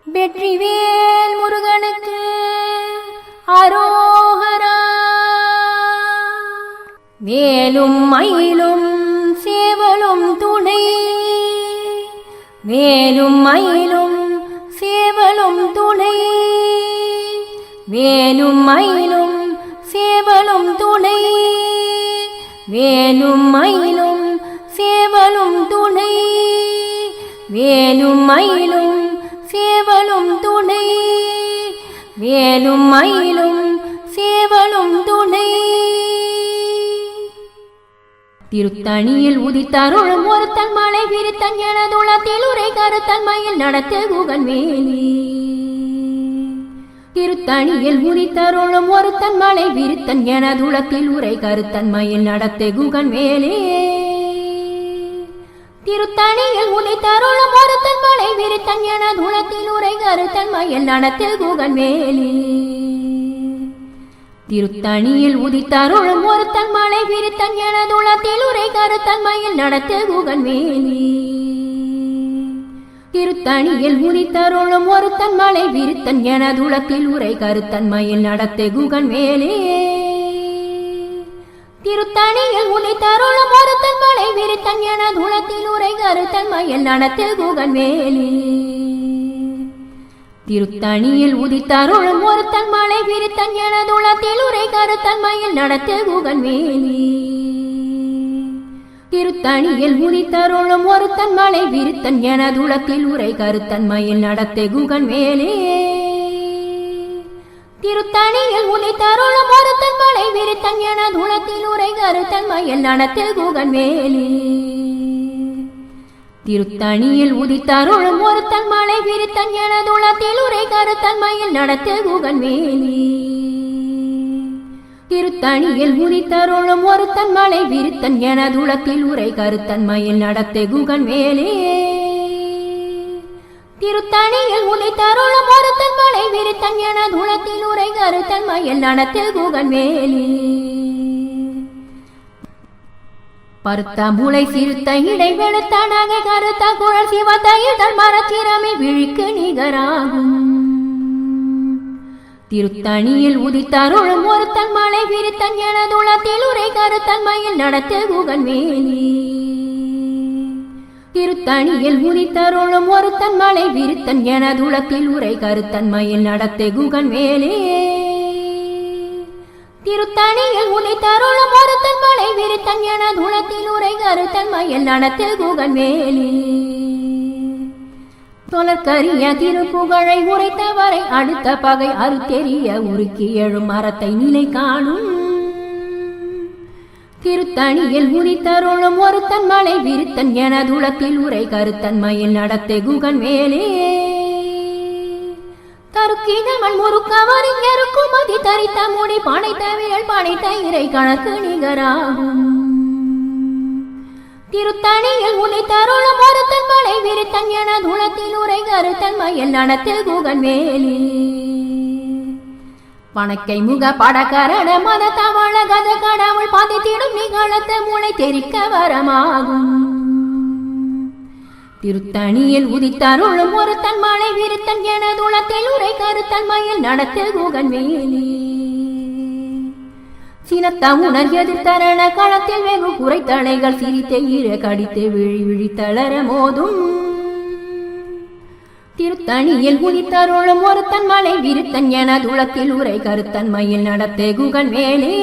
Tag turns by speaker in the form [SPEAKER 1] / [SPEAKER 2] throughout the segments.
[SPEAKER 1] வெற்றிவேல் முருகனுக்கு அரோகரா. வேலும் மயிலும் சேவலும் துணை, வேலும் மயிலும் சேவலும் துணை, வேலும் மயிலும் சேவலும் துணை, வேலும் மயிலும் சேவலும் துணை, வேலும் மயிலும் சேவலும் துணை, வேலும் மயிலும் சேவலும் துணை. திருத்தணியில் உதித்தருளும் ஒருத்தன் மலை விரித்தன் எனதுளத்தில் உரை கருத்தன் மயில் நடத்து குகன் வேலி. திருத்தணியில் உதித்தருளும் ஒருத்தன் மலை விரித்தன் எனதுளத்தில் உரை கருத்தன் மயில் நடத்து குகன் வேலே. திருத்தணியில் உதித்தருளும் ஒருத்தன் மலை விரித்தன் எனதுளத்தில் உரை கருத்தன் மயில் நடத்து குகன் வேலி. திருத்தணியில் உதித்தருளும் ஒருத்தன் மலை விரித்தன் எனதுளத்தில் உரை கருத்தன் மயில் நடத்து குகன் வேலி. திருத்தணியில் உதித்தருளும் ஒருத்தன் மலை விரித்தன் எனதுளத்தில் உரை கருத்தன் மயில் நடத்து குகன் வேலே. திருத்தணியில் உதித்தருளும் ஒருத்தன் மலை விரித்தன் எனதுளத்தில் உரை கருத்தன் மயில் நடத்து குகன் வேலி. திருத்தணியில் உதித்தருளும் ஒருத்தன் மலை விரித்தன் எனதுளத்தில் உரை கருத்தன் மயில் நடத்து குகன் வேலி. திருத்தணியில் உதித்தருளும் ஒருத்தன் மலை விரித்தன் எனதுளத்தில் உரை கருத்தன் மயில் நடத்து குகன் வேலே. திருத்தணியில் உதித்தருளும் ஒருத்தன் மலை விரித்தன் எனதுளத்தில் உரை கருத்தன் மயில் நடத்து குகன் வேலி. திருத்தணியில் உதித்தருளும் ஒருத்தன் மலை விரித்தன் எனதுளத்தில் உரை கருத்தன் மயில் நடத்து குகன் வேலி. திருத்தணியில் உதித்தருளும் ஒருத்தன் மலை விரித்தன் எனதுளத்தில் உரை கருத்தன் மயில் நடத்து குகன் வேலே. திருத்தணியில் உதித்தருளும் ஒருத்தன் மலை விரித்தன் எனதுளத்தில் உரை கருத்தன் மயில் நடத்து குகன் வேலி. பருத்த முளை சிறுத்த இடை வெளுத்த நகை கருத்த குழல் சிவத்த இதழ் மரச்சிரமை விழிக்கு நிகராகும். திருத்தணியில் உதித்தருளும் ஒருத்தன் மலை விரித்தன் எனதுளத்தில் உரை கருத்தன் மயில் நடத்து குகன் வேலி. திருத்தணியில் உதித்தருளும் ஒருத்தன் மலை விரித்தன் எனதுளத்தில் உரை கருத்தன் மயில் நடத்து குகன் வேலே. திருத்தணியில் உதித்தருளும் ஒருத்தன் மலை விரித்தன் எனதுளத்தில் உரை கருத்தன் மயில் நடத்து குகன் வேலி. தொலற்கரிய திருப்புகழை உரைத்தவரை அடுத்த பகை அறுத்தெறிய உருக்கி எழும் மரத்தை நிலை காணும். திருத்தணியில் உதித்தருளும் ஒருத்தன் மலை விரித்தன் எனதுளத்தில் உரை கருத்தன் மயில் நடத்து குகன் வேலே. தருக்கினவன் முறுக்கவரின் எருக்கும் அதி தரித்த முடி பனைத்த விரல் பனைத்த இறை கணக்கு நிகராகும். திருத்தணியில் உதித்தருளும் ஒருத்தன் மலை விரித்தன் எனதுளத்தில் உரை கருத்தன் மயில் நடத்து குகன் வேலி. பணக்கை முக படக்கரண மத தவள கத கடவுள் பதித்திடும் நிகழத்த முனை தெரிக்க வரமாகும். திருத்தணியில் உதித்தருளும் ஒருத்தன் மலை விரித்தன் எனதுளத்தில் உரை கருத்தன் மயில் நடத்து குகன் வேலி. சினத்த உணர் எதிர்த்தரண களத்தில் வெகு குறைத்தலைகள் சிரித்த ஈர கடித்து விழி விழி தளர மோதும். திருத்தணியில் உதித்தருளும் ஒருத்தன் மலை விரித்தன் எனதுளத்தில் உரை கருத்தன் மயில் நடத்து குகன் வேலே.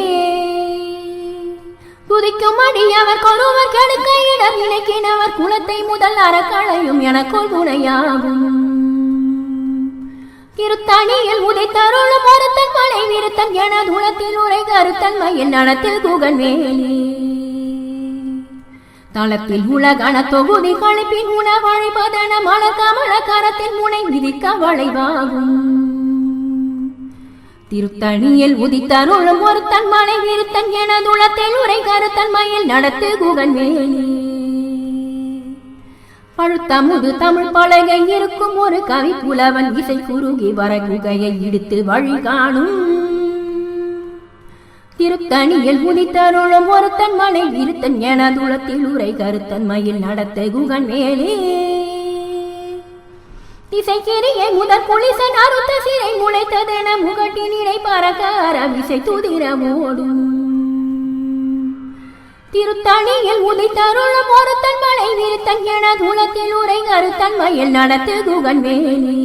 [SPEAKER 1] துதிக்கும் அடியவர் கொருவர் கெடுக்க இடர் நினைக்கினவர் குலத்தை முதல் அறக்களையும் எனக்குள் துணையாகும். திருத்தணியில் உதித்தருளும் ஒருத்தன் மலை விரித்தன் எனதுளத்தில் உரை கருத்தன் மயில் நடத்து குகன் வேலி. தளத்தில் உலகண தொகுதி கழிப்பின் உணவழிப்பதன மலர் கமல கரத்தில் முனை விதிக்க வளைவாகும். திருத்தணியில் உதித்தருளும் ஒருத்தன் மலை விரித்தன் எனதுளத்தில் உரை கருத்தன் மயில் நடத்து குகன் வேலி. பழுத்தமுது தமிழ் பலகை இருக்கும் ஒரு கவி புலவன் இசை குறுகி வர குகையை இடித்து வழி காணும். திருத்தணியில் உதித்தருளும் ஒருத்தன் மலை விரித்தன் எனதுளத்தில் உரை கருத்தன் மயில் நடத்த குகன் வேலே. திசைக்கிரியை முதற் குளிசன் அறுத்த சிறை முளைத்ததென முகட்டினிடை பறக்கார விசை துதிரமோடும் திருத்தணியில் உதித்தருளும் ஒருத்தன் மலை விருத்தன் என துளத்தில் உரை கருத்தன் மயில் நடத்து குகன் வேலி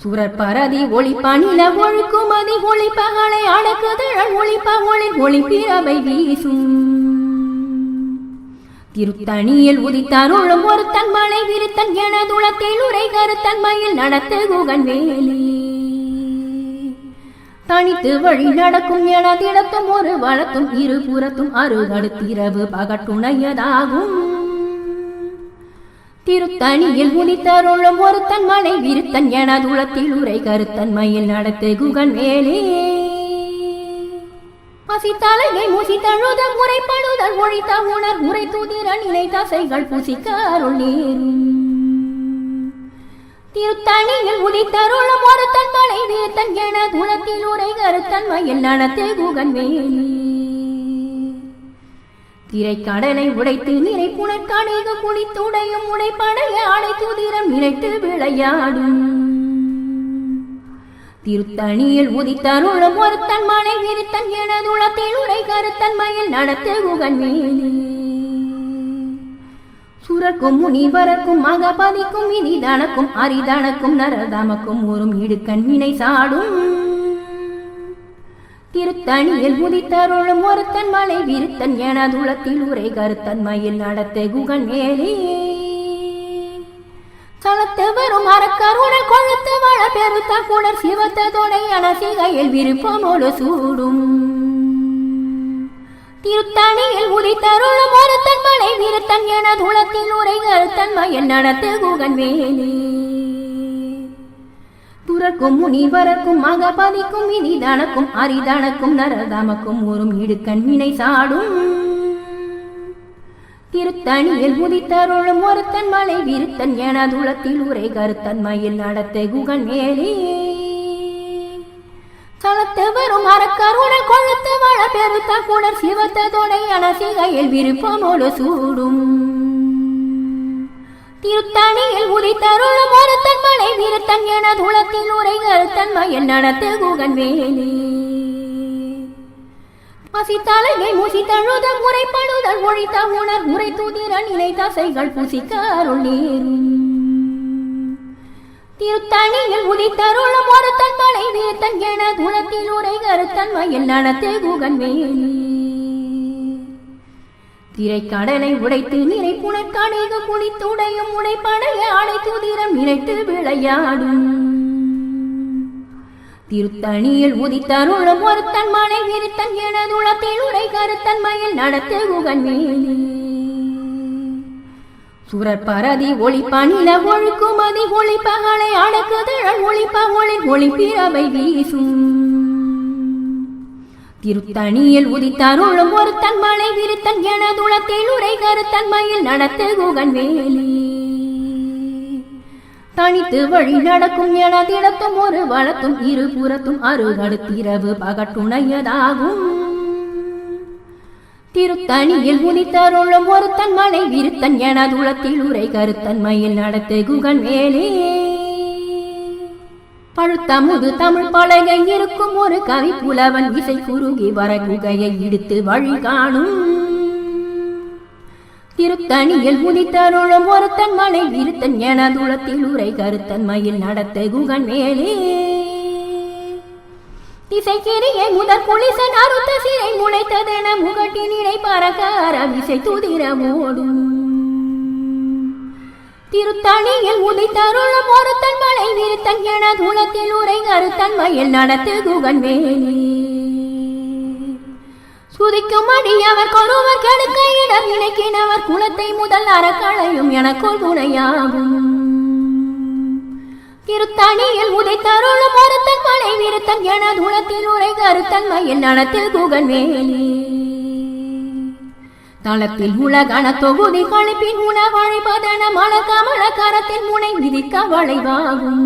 [SPEAKER 1] சுரர் பரதி ஒளிப்பணில ஒழுக்குமதி ஒளிப்பகலை அடக்குதழல் ஒளிப்ப ஒளி ஒளிப்பிரவை வீசும் திருத்தணியில் உதித்தருளும் ஒருத்தன் மலை விருத்தன் என துளத்தில் உரை கருத்தன் மயில் நடத்து குகன் வேலி தனித்து வழி நடக்கும் என திடத்தும் ஒரு வளத்தும் இருபுறத்தும் அருகடுத்திரவு பகட்டுணையதாகும் திருத்தணியில் உதித்தருளும் ஒருத்தன் மலை விருத்தன் என துளத்தில் உரை கருத்தன் மயில் நடத்து குகன் வேலே பசித்தலையை முசித்தழுத முறைப்படுதல் ஒழித்த உணர் முறை துதிர நிலை தசைகள் புசிக்க அருள் நேரும் திருத்தணியில் உதித்தருளும் ஒருத்தன் மலை விருத்தன் என துளத்தில் உரை கருத்தன் மயில் நடத்து குகன் வேலி திரைக்கடலை உடைத்து நிறை புனற்காணிக குளித்துடையும் உடைப்படைய அடை துதிரம் நினைத்து விளையாடும் திருத்தணியில் உதித்தருளும் ஒருத்தன் மலை விருத்தன் என துளத்தில் உரை கருத்தன் மயில் நடத்து குகன் வேலி சுரக்கும் முனிவரக்கும் மகபதிக்கும் இனிதனக்கும் அரிதனக்கும் நரதமக்கும் ஒரும் இடுக்கண் வினை சாடும் திருத்தணியில் உதித்தருளும் ஒருத்தன் மலை விருத்தன் என துளத்தில் உரை கருத்தன் மயில் நடத்த குகன் வேலி சலத்து வரும் அறக்கருணை கொழுத்து வள பெருத்த குடர் சிவத்த தொடை என சிகையில் விருப்பமோடு சூடும் திருத்தணியில் உதித்தருளும் ஒருத்தன் மலை விருத்தன் என துளத்தில் உரை கருத்தன் மயில் நடத்து குகன் வேலி துறக்கும் முனிவரக்கும் மகபதிக்கும் இனிதனக்கும் அரிதனக்கும் நரதமக்கும் ஒரும் இடுக்கண் வினை சாடும் திருத்தணியில் உதித்தருளும் ஒருத்தன் மலை விருத்தன் என துளத்தில் உரை கருத்தன் மயில் நடத்த குகன் வேலி சலத்து வரும் அறக்கருணை கொழுத்து வள பெருத்த குடர் சிவத்த தொடை என சிகையில் விருப்பமோடு சூடும் திருத்தணியில் உதித்தருளும் ஒருத்தன் மலை விருத்தன் என துளத்தில் உரை கருத்தன் மயில் நடத்து குகன் வேலி பசித்தலையை முசித்தழுத முறைப்படுதல் ஒழித்த உணர் முறை துதிர நிலை தசைகள் புசிக்க அருள் நேரும் திருத்தணியில் உதித்தருளும் ஒருத்தன் மலை விருத்தன் என துளத்தில் உரை கருத்தன் மயில் நடத்து குகன் வேலி திரைக்கடலை உடைத்து நிறை புனற்காணிக குளித்துடையும் உடைப்படைய அடை துதிரம் நினைத்து விளையாடும் திருத்தணியில் உதித்தருளும் ஒருத்தன் மலை விருத்தன் என துளத்தில் உரை கருத்தன் மயில் நடத்து குகன் வேலி சுரர் பரதி ஒளிப்பணில ஒழுக்குமதி ஒளிப்பகலை அடக்குதழல் ஒளிப்ப ஒளி ஒளிப்பிரவை வீசும் திருத்தணியில் உதித்தருளும் ஒருத்தன் மலை விருத்தன் என துளத்தில் உரை கருத்தன் மயில் நடத்து குகன் வேலி தனித்து வழி நடக்கும் என திடத்தும் ஒரு வளத்தும் இருபுறத்தும் அருகடுத்திரவு பகட்டுணையதாகும் திருத்தணியில் உதித்தருளும் ஒருத்தன் மலை விருத்தன் என துளத்தில் உரை கருத்தன் மயில் நடத்து குகன் வேலி பழுத்தமுது தமிழ் பலகை இருக்கும் ஒரு கவி புலவன் இசை குறுகி வர குகையை இடித்து வழி காணும் திருத்தணியில் உதித்தருளும் ஒருத்தன் மலை விருத்தன் என துளத்தில் உரை கருத்தன் மயில் நடத்த குகன் வேலி திசைக்கிரியை முதற் குளிசன் அறுத்த சிறை முளைத்ததென முகட்டினிடை பறக்கார விசை துதிரமோடும் திருத்தணியில் உதித்தருளும் ஒருத்தன் மலை விருத்தன் என துளத்தில் உரை கருத்தன் மயில் நடத்து குகன் வேலி சுதிக்கும் அடியவர் கொருவர் கெடுக்க இடம் இணைக்கினவர் குலத்தை முதல் அறக்களையும் எனக்குள் துணையாகும் திருத்தணியில் உதித்தருளும் ஒருத்தன் மலை விருத்தன் என துளத்தில் உரை கருத்தன் மயில் நடத்தில் குகன் வேலி தளத்தில் உலகன தொகுதி கழிப்பின் உணவழிப்பதன மல கமல கரத்தின் முனை விதிக்க வளைவாகும்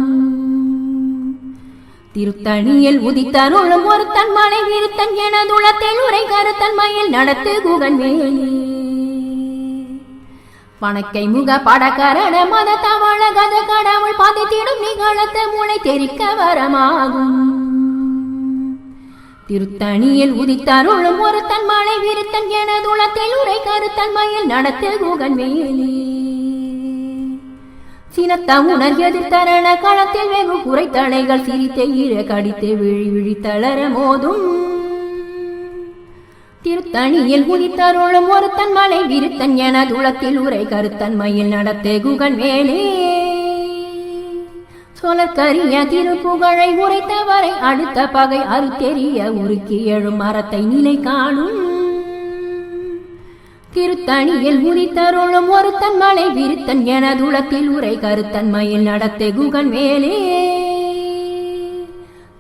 [SPEAKER 1] திருத்தணியில் உதித்தருளும் ஒருத்தன் மலை விருத்தன் என துளத்தில் உரை கருத்தன் மயில் நடத்து குகன் வேலி பணக்கை முக படக்கரண மத தவள கத கடவுள் பாதித்திடும் நிகழத்த மூளை தெரிக்க வரமாகும். திருத்தணியில் உதித்தருளும் ஒரு தன் மலை விருத்தன் என துளத்தில் உரை கருத்தன்மையில் நடத்து குகன் வேலி. சினத்த உணர் எதிர்த்தரண களத்தில் வெகு குறைத்தலைகள் சிரித்த ஈர கடித்து விழி விழி தளர மோதும். திருத்தணியில் உதித்தருளும் ஒரு தன் மலை விருத்தன் என துளத்தில் உரை கருத்தன்மையில் நடத்து குகன் வேலி. சொலற்கரிய திருப்புகழை உரைத்தவரை அடுத்த பகை அறுத்தெறிய உருக்கி எழும் மரத்தை நிலை காணும். திருத்தணியில் உதித்தருளும் ஒரு தன் மலை விருத்தன் என துளத்தில் உரை கருத்தன்மையில் நடத்து குகன் வேலே.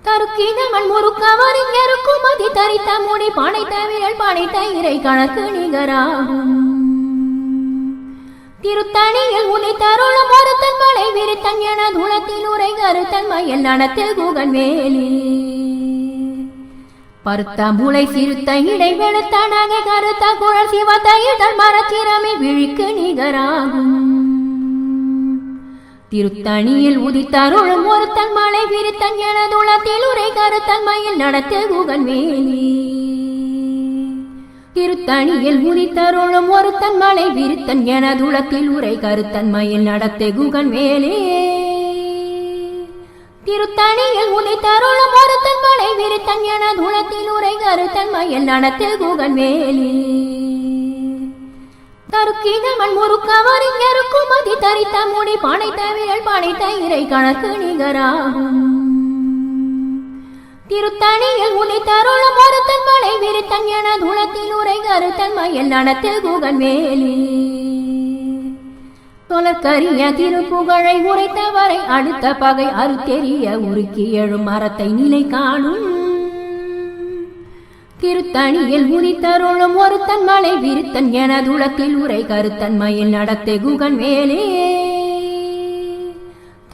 [SPEAKER 1] தருக்கிதமன் முறுக்கவரின் எருக்கும் அதி தரித்த முடி பனைத்த விரல் பனைத்த இறை கணக்கு நிகராகும். திருத்தணியில் உதித்தருளும் ஒரு தன் மலை விருத்தன் என துளத்தில் உரை கருத்தன்மையில் நடத்து குகன் வேலி. பருத்தாம்புளை சிறுத்த இடை வெளுத்த நகை கருத்த குழல் சிவத்த இதழ் மரச்சிரமி விழிக்கு நிகராகும். திருத்தணியில் உதித்தருளும் ஒரு தன் மலை விருத்தன் என துளத்தில் உரை கருத்தன்மையில் நடத்து குகன் வேலி. திருத்தணியில் உதித்தருளும் ஒரு தன் மலை விருத்தன் என துளத்தில் உரை கருத்தன்மையில் நடத்து குகன் வேலே. திருத்தணியில் உதித்தருளும் ஒரு தன் மலை விருத்தன் என துளத்தில் உரை கருத்தன்மையில் நடத்து குகன் வேலி. தருக்கிதமன் முறுக்கவரின் எருக்கும் அதி தரித்த முடி பனைத்த விரல் பனைத்த இறை கணக்கு நிகராகும். திருத்தணியில் உதித்தருளும் ஒரு தன் மலை விருத்தன் என துளத்தில் உரை கருத்தன்மையில் நடத்து குகன் வேலி. சொலற்கரிய திருப்புகழை உரைத்தவரை அடுத்த பகை அறுத்தெறிய உருக்கி எழும் மரத்தை நிலை காணும். திருத்தணியில் உதித்தருளும் ஒரு தன் மலை விருத்தன் என துளத்தில் உரை கருத்தன்மையில் நடத்து குகன் வேலே.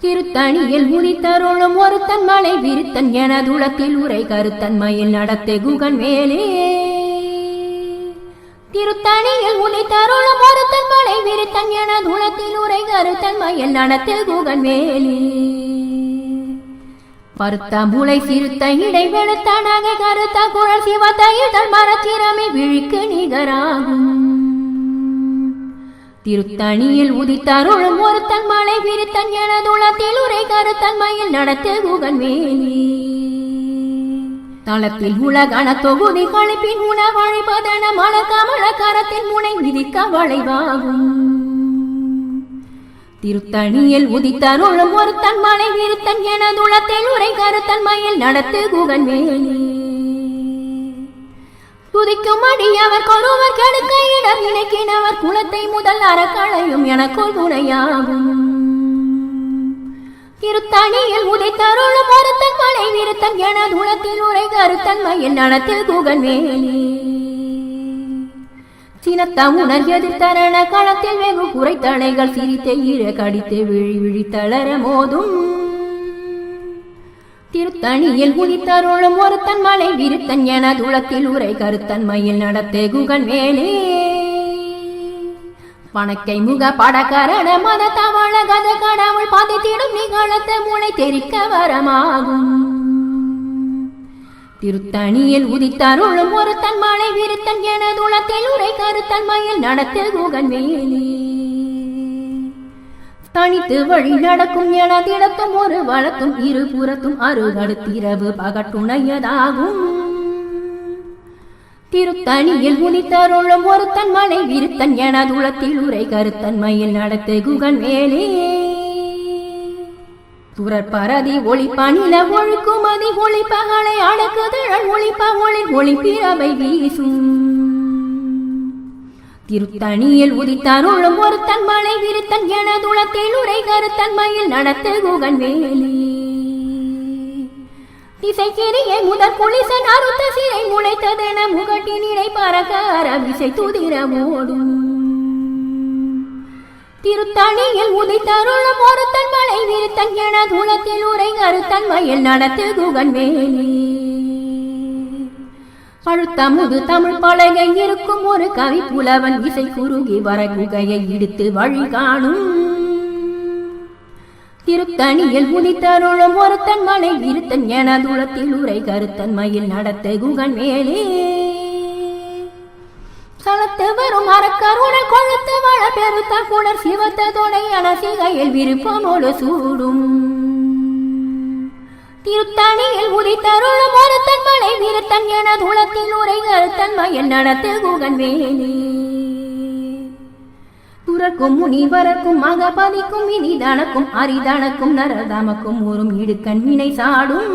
[SPEAKER 1] திருத்தணியில் உதித்தருளும் ஒரு தன் மலை விருத்தன் என துளத்தில் உரை கருத்தன்மையில் நடத்து குகன் வேலே. திருத்தணியில் உதித்தருளும் ஒரு தன் மலை விருத்தன் என துளத்தில் உரை கருத்தன்மையில் நடத்து குகன் வேலி. பருத்தாம்புளை சிறுத்த இடை வெளுத்த நகை கருத்த குழல் சிவத்த இதழ் மரச்சிரமி விழிக்கு நிகராகும். திருத்தணியில் உதித்தருளும் ஒரு தன் மலை விருத்தன் என துளத்தில் உரை கருத்தன்மையில் நடத்து குகன் வேலி. தளத்தில் உலகண தொகுதி கழிப்பின் உணவழிப்பதன மலர் கமல கரத்தின் முனை விதிக்க வளைவாகும். திருத்தணியில் உதித்தருளும் ஒரு தன் மலை விருத்தன் என துளத்தில் உரை கருத்தன்மையில் நடத்து குகன் வேலி. துதிக்கும் அடியவர் கொருவர் கெடுக்க இடர் நினைக்கினவர் குலத்தை முதல் அறக்களையும் எனக்குள் துணையாகும். திருத்தணியில் உதித்தருளும் ஒரு தன் மலை விருத்தன் என துளத்தில் உரை கருத்தன்மையில் நடத்து குகன் வேலி. சினத்த உணர் எதிர்த்தரண களத்தில் வெகு குறைத்தலைகள் சிரித்த ஈர கடித்து விழி விழி தளர மோதும். திருத்தணியில் உதித்தருளும் ஒரு தன் மலை விருத்தன் என துளத்தில் உரை கருத்தன்மையில் நடத்து குகன் வேலே. பணக்கை முக படக்கரண மத தவள கத கடவுள் பாதித்திடும் நிகழத்த மூளை தெரிக்க வரமாகும். திருத்தணியில் உதித்தருளும் ஒரு தன் மலை விருத்தன் என துளத்தில் உரை கருத்தன்மையில் நடத்து குகன் வேலி. தனித்து வழி நடக்கும் என திடத்தும் ஒரு வழக்கும் இருபுறத்தும் அருகடுத்திரவு பகட்டுணையதாகும். திருத்தணியில் உதித்தருளும் ஒரு தன் மலை விருத்தன் என துளத்தில் உரை கருத்தன்மையில் நடத்து குகன் வேலே. துறப்பரதி ஒளிப்ப நில ஒழுக்குமதி ஒளிப்பகளை அடக்குதழல் ஒளிப்ப ஒளி ஒளிப்பிரவை வீசும். திருத்தணியில் உதித்தருளும் ஒரு தன் மலை விருத்தன் என துளத்தில் உரை கருத்தன்மையில் நடத்து குகன் வேலி. திசைக்கிரியை முதற் குளிசன் அறுத்த சிறை முளைத்ததென முகட்டின் இடை பறக்க அரவிசை துதிர ஓடும். திருத்தணியில் உதித்தருளும் ஒரு தன் மலை விருத்தன் என துளத்தில் உரை கருத்தன்மையில் நடத்து குகன் வேலி. பழுத்தமுது தமிழ் பலகை இருக்கும் ஒரு கவி புலவன் இசை குறுகி வர குகையை இடித்து வழி காணும். திருத்தணியில் உதித்தருளும் ஒருத்தன் மலை இருத்தன் என துளத்தில் உரை கருத்தன் மயில் நடத்த குகன் மேலே சலத்து வரும் அறக்கருணல் கொழுத்து வள பெருத்த குணர் சிவத்த தொடை அனசிகையில் விருப்பமோடு சூடும். திருத்தணியில் உதித்தருளும் ஒருத்தன் மலை விருத்தன் என துளத்தில் உரை கருத்தன் மயில் நடத்த குகன் மேலே துறக்கும் முனிவரக்கும் மகபதிக்கும் இனிதனக்கும் அரிதனக்கும் நரதமக்கும் ஊரும் இடுக்கண் வினை சாடும்.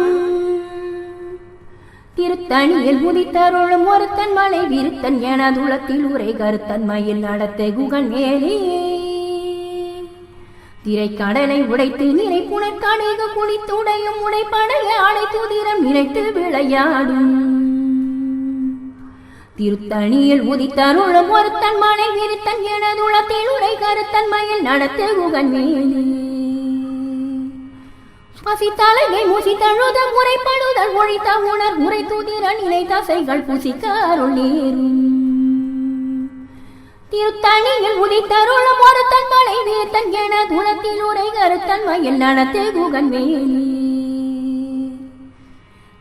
[SPEAKER 1] திருத்தணியில் உதித்தருளும் ஒருத்தன் மலை விருத்தன் என துளத்தில் உரை கருத்தன் மயில் நடத்த குகன் மேலே திரைக்கடலை உடைத்து நிறை புனற்காணிக குளித்துடையும் உடைப்படைய அனைத்து திறம் நினைத்து விளையாடும். திருத்தணியில் உதித்தருளும் ஒருத்தன் மலை விருத்தன் என துளத்தில் உரை கருத்தன் மயில் நடத்த குகன் மேலே பசித்தலையை முசித்தழுத முறைப்படுதல் ஒழித்த உணர் உரை தூதிர நிலை தசைகள் புசிக்க அருள் நேரும். திருத்தணியில் உதித்தருளும் ஒருத்தன் மலை விருத்தன் என துளத்தில் உரை கருத்தன் மயில் நடத்த குகன் மேலே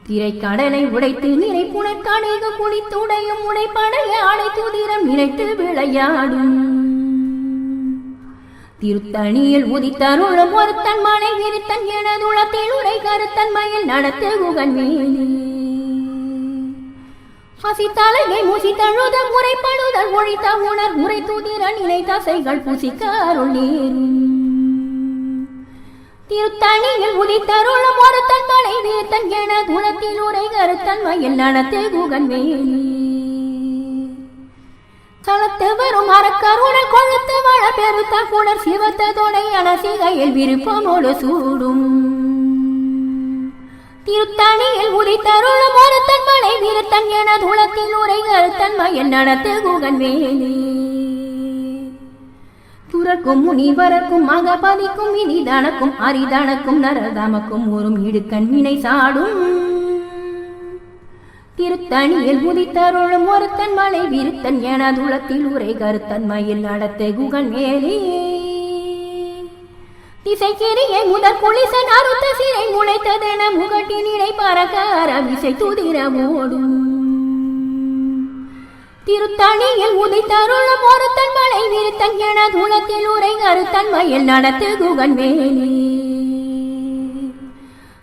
[SPEAKER 1] திரைக்கடலை உடைத்து நிறை புனற்காணிக குளித்துடையும் உடைப்படைய அனைத்து திறம் நினைத்து விளையாடும். திருத்தணியில் உதித்தருளும் ஒருத்தன் மலை விருத்தன் என துளத்தில் உரை கருத்தன் மயில் நடத்த குகன் மேலே பசித்தலையை முசித்தழுத முறைப்படுதல் ஒழித்த உணர் உரை தூதிர நிலை தசைகள் புசிக்க அருள் நேரும். திருத்தணியில் உதித்தருளும் ஒருத்தன் மலை விருத்தன் என துளத்தில் உரை கருத்தன் மயில் நடத்த குகன் மேலே சலத்து வரும் அறக்கருணல் கொழுத்து வள பெருத்த குணர் சிவத்த தொடை அனசிகையில் விருப்பமோடு சூடும். திருத்தணியில் உதித்தருளும் ஒருத்தன் மலை விருத்தன் என துளத்தில் உரை கருத்தன் மயில் நடத்த குகன் மேலே துறக்கும் முனிவரக்கும் மகபதிக்கும் இனிதனக்கும் அரிதனக்கும் நரதமக்கும் ஊரும் இடுக்கண் வினை சாடும். திருத்தணியில் உதித்தருளும் ஒருத்தன் மலை விருத்தன் என துளத்தில் உரை கருத்தன் மயில் நடத்த குகன் மேலே திசைக்கிரியை முதற் குளிசன் அறுத்த சிறை முளைத்ததென முகட்டின் இடை பறக்க அரவிசை துதிர ஓடும். திருத்தணியில் உதித்தருளும் ஒருத்தன் மலை விருத்தன் என துளத்தில் உரை கருத்தன் மயில் நடத்த குகன் மேலே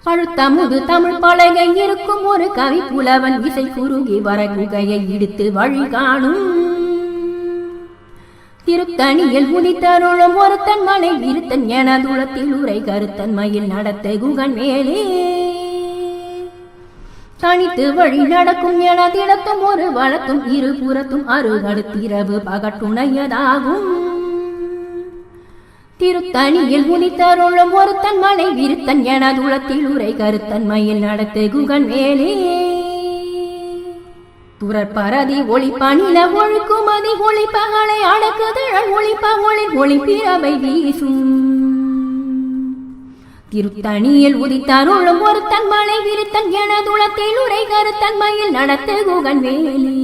[SPEAKER 1] பழுத்தமுது தமிழ் பலகை இருக்கும் ஒரு கவி புலவன் இசை குறுகி வர குகையை இடித்து வழி காணும். திருத்தணியில் உதித்தருளும் ஒருத்தன் மலை விருத்தன் என துளத்தில் உரை கருத்தன் மயில் நடத்த குகன் மேலே தனித்து வழி நடக்கும் என திடத்தும் ஒரு வழக்கும் இருபுறத்தும் அருகடுத்திரவு பகட்டுணையதாகும். திருத்தணியில் உதித்தருளும் ஒருத்தன் மலை விருத்தன் என துளத்தில் உரை கருத்தன் மயில் நடத்த குகன் மேலே துறப்பரதி ஒளிப்ப நில ஒழுக்குமதி ஒளிப்பகளை அடக்குதழல் ஒளிப்ப ஒளி ஒளிப்பிரவை வீசும். திருத்தணியில் உதித்தருளும் ஒருத்தன் மலை விருத்தன் என துளத்தில் உரை கருத்தன் மயில் நடத்த குகன் மேலே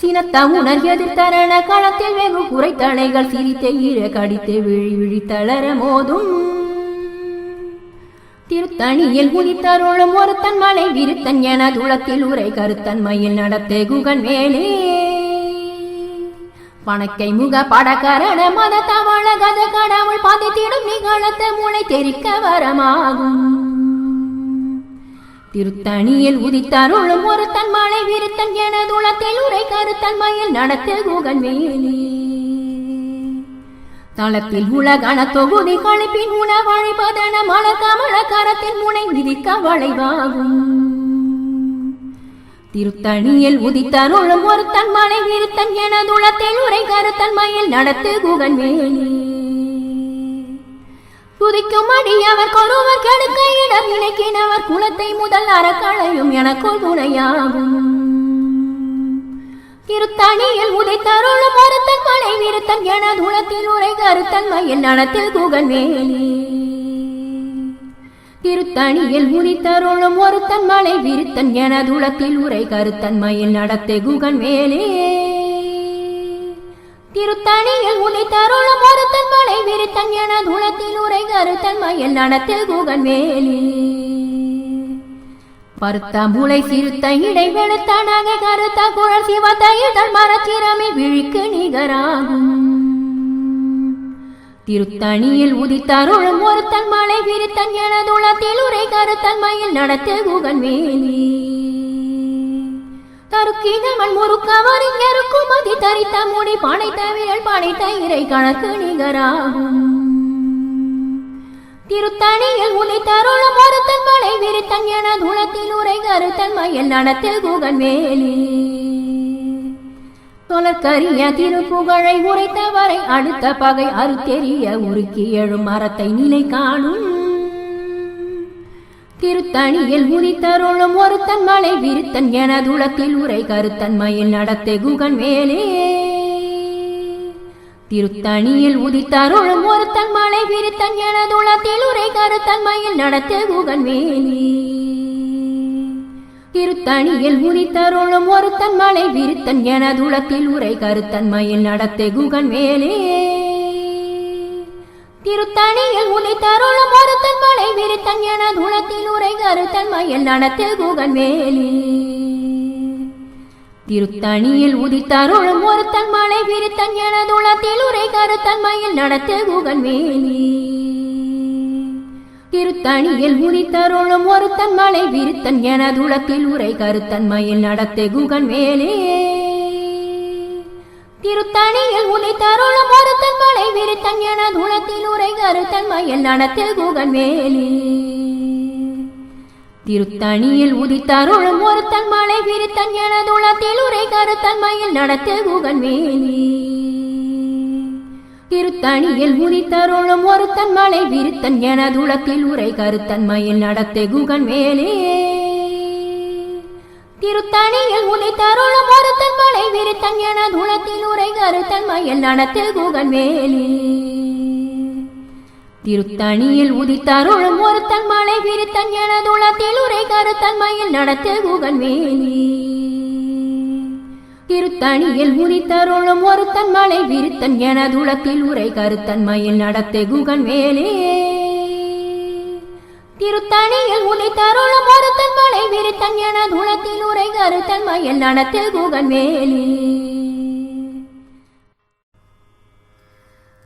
[SPEAKER 1] சினத்த உணர் எதிர்த்தரண களத்தில் வெகு குறைத்தலைகள் சிரித்த ஈர கடித்து விழி விழி தளர மோதும். திருத்தணியில் உதித்தருளும் ஒருத்தன் மலை விருத்தன் என துளத்தில் உரை கருத்தன் மயில் நடத்த குகன் மேலே பணக்கை முக படக்கரண மத தவள கத கடவுள் பதித்திடும் நிகழத்த முளை தெரிக்க வரமாகும். திருத்தணியில் உதித்தருளும் ஒருத்தன் மலை விருத்தன் என துளத்தில் உரை கருத்தன் மயில் நடத்த குகன் மேலே தளத்தில் உலகண தொகுதி கழிப்பின் உணவழிப்பதன மல கமல கரத்தின் முனை விதிக்க வளைவாகும். திருத்தணியில் உதித்தருளும் ஒருத்தன் மலை விருத்தன் என துளத்தில் உரை கருத்தன் மயில் நடத்த குகன் மேலே துதிக்கும் அடியவர் கொருவர் கெடுக்க இடம் இணைக்கினவர் குலத்தை முதல் அறக்களையும் எனக்குள் துணையாகும். திருத்தணியில் உதித்தருளும் ஒருத்தன் மலை விருத்தன் என துளத்தில் உரை கருத்தன் மயில் நடத்த குகன் மேலே திருத்தணியில் உதித்தருளும் ஒருத்தன் மலை விருத்தன் எனதுளத்தில் உரை கருத்தன் மயில் நடத்தை குகன் மேலே. திருத்தணியில் உதித்தருளும் ஒருத்தன் மலை விருத்தன் எனதுளத்தில் உரை கருத்தன் மயில் நடத்தை குகன் மேலே. பருத்தாம்புளை சிறுத்த இடை வெளுத்தானாக கருத்த குழல் சிவத்தையுதல் மரச்சிரமி விழிக்கு நிகராகும். திருத்தணியில் உதித்தருளும் ஒருத்தன் மலை விருத்தன் எனதுளத்தில் உரை கருத்தன் மயில் நடத்து குகன் மேலே. தருக்கிதமன் முறுக்கவரின் எருக்கும் மதி தரித்த முடி பனைத்த விரல் பனைத்த இறை கணக்கு நிகராகும். திருத்தணியில் உதித்தருளும் ஒருத்தன் மலை விருத்தன் எனதுளத்தில் உரை கருத்தன் மயில் நடத்து குகன் மேலே. தொலற்கரிய திருப்புகழை உரைத்தவரை அடுத்த பகை அறுத்தெறிய உருக்கி எழும் மரத்தை நிலை காணும். திருத்தணியில் உதித்தருளும் ஒருத்தன் மலை விருத்தன் எனதுளத்தில் உரை கருத்தன் மயில் நடத்தை குகன் மேலே. திருத்தணியில் உதித்தருளும் ஒருத்தன் மலை விருத்தன் எனதுளத்தில் உரை கருத்தன் மயில் நடத்தை குகன் மேலே. திருத்தணியில் உதித்தருளும் ஒருத்தன் மலை விருத்தன் எனதுளத்தில் உரை கருத்தன் மயில் நடத்தை குகன் மேலே. திருத்தணியில் உதித்தருளும் ஒருத்தன் மலை விருத்தன் எனதுளத்தில் உரை கருத்தன் மயில் நடத்தை குகன் மேலே. திருத்தணியில் உதித்தருளும் ஒருத்தன் மலை விருத்தன் எனதுளத்தில் உரை கருத்தன் மயில் நடத்தை குகன் மேலே. திருத்தணியில் உதித்தருளும் ஒருத்தன் மலை விருத்தன் எனதுளத்தில் உரை கருத்தன் மயில் நடத்தை குகன் மேலே. திருத்தணியில் உதித்தருளும் ஒருத்தன் மலை விருத்தன் எனதுளத்தில் உரை கருத்தன் மயில் நடத்தை குகன் மேலே. திருத்தணியில் உதித்தருளும் ஒருத்தன் மலை விருத்தன் எனதுளத்தில் உரை கருத்தன் மயில் நடத்தை குகன் மேலே. திருத்தணியில் உதித்தருளும் ஒருத்தன் மலை விருத்தன் எனதுளத்தில் உரை கருத்தன் மயில் நடத்தை குகன் மேலே. திருத்தணியில் உதித்தருளும் ஒருத்தன் மலை விருத்தன் எனதுளத்தில் உரை கருத்தன் மயில் நடத்தை குகன் மேலே. திருத்தணியில் உதித்தருளும் ஒருத்தன் மலை விருத்தன் எனதுளத்தில் உரை கருத்தன் மயில் நடத்தை குகன் மேலே. திருத்தணியில் உதித்தருளும் ஒருத்தன் மலை விருத்தன் எனதுளத்தில் உரை கருத்தன் மயில் நடத்தை குகன் மேலே. திருத்தணியில் உதித்தருளும் ஒருத்தன் மலை விருத்தன் எனதுளத்தில் உரை கருத்தன் மயில் நடத்தை குகன் மேலே.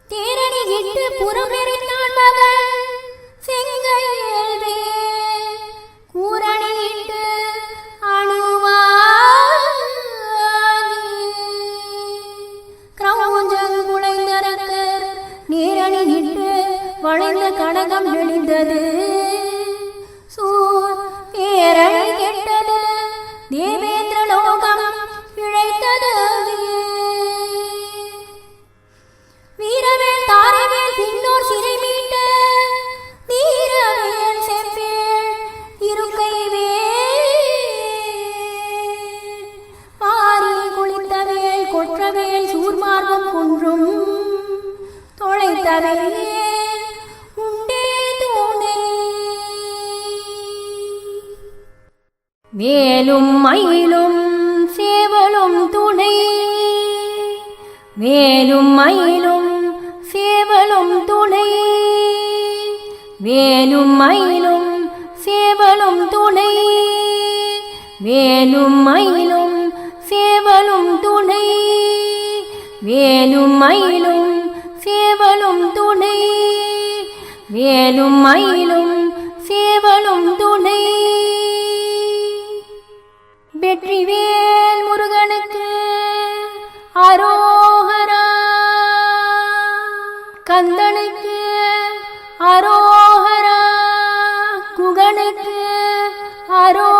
[SPEAKER 1] தேரணி இட்டு புறமெறிந்தான் மகன் செங்கையல்வே கூரணியிட்டு அணுவா நேரணி நின்று வளைந்த கடகம் எழுந்தது. சூர் பேரணி கெட்டது தேவேந்திர லோகம் இழைத்தது. வீரவேல் தாரவேல் பின்னோர் சிறை மீட்ட வீரவேல் செப்பேள் இருக்கைவே பாரி குளித்தவேல் கொற்றவேல் சூர்மார்பம் குன்றும் தொலைத்தவே உண்டே தூணை. வேலும் மயிலும் சேவலும் துணை. வேலும் மயிலும் சேவலும் துணை. வேலும் மயிலும் சேவலும் துணை. வேலும் மயிலும் சேவலும் துணை. வேலும் மயிலும் சேவலும் துணை. வேலும் மயிலும் சேவலும் துணை. வெற்றிவேல் முருகனுக்கு அரோகரா. கந்தனுக்கு அரோகரா. குகனுக்கு அரோகரா.